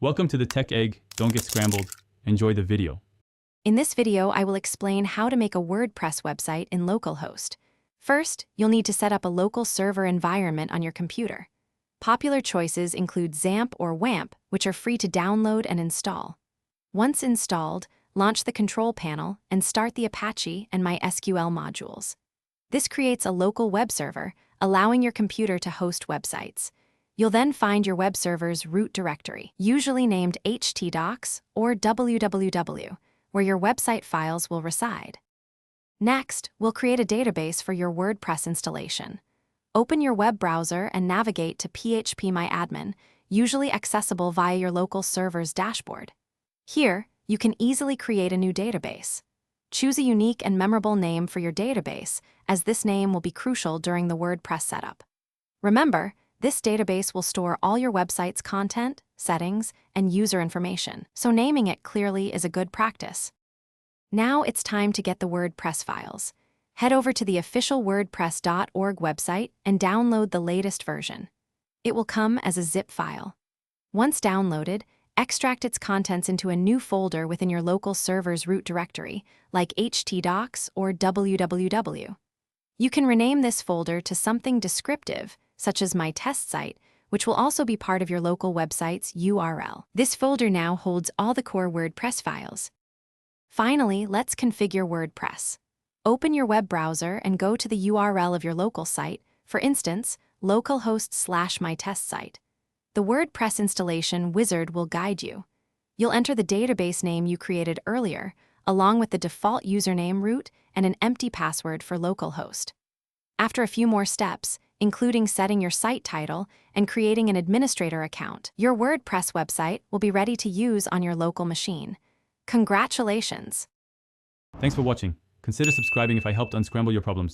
Welcome to the Tech Egg. Don't get scrambled. Enjoy the video. In this video, I will explain how to make a WordPress website in Localhost. First, you'll need to set up a local server environment on your computer. Popular choices include XAMPP or WAMP, which are free to download and install. Once installed, launch the control panel and start the Apache and MySQL modules. This creates a local web server, allowing your computer to host websites. You'll then find your web server's root directory, usually named htdocs or www, where your website files will reside. Next, we'll create a database for your WordPress installation. Open your web browser and navigate to phpMyAdmin, usually accessible via your local server's dashboard. Here, you can easily create a new database. Choose a unique and memorable name for your database, as this name will be crucial during the WordPress setup. Remember, this database will store all your website's content, settings, and user information, so naming it clearly is a good practice. Now it's time to get the WordPress files. Head over to the official WordPress.org website and download the latest version. It will come as a zip file. Once downloaded, extract its contents into a new folder within your local server's root directory, like htdocs or www. You can rename this folder to something descriptive, such as My Test Site, which will also be part of your local website's URL. This folder now holds all the core WordPress files. Finally, let's configure WordPress. Open your web browser and go to the URL of your local site, for instance, localhost/mytestsite. The WordPress installation wizard will guide you. You'll enter the database name you created earlier, along with the default username root and an empty password for localhost. After a few more steps, including setting your site title and creating an administrator account, your WordPress website will be ready to use on your local machine. Congratulations! Thanks for watching. Consider subscribing if I helped unscramble your problems.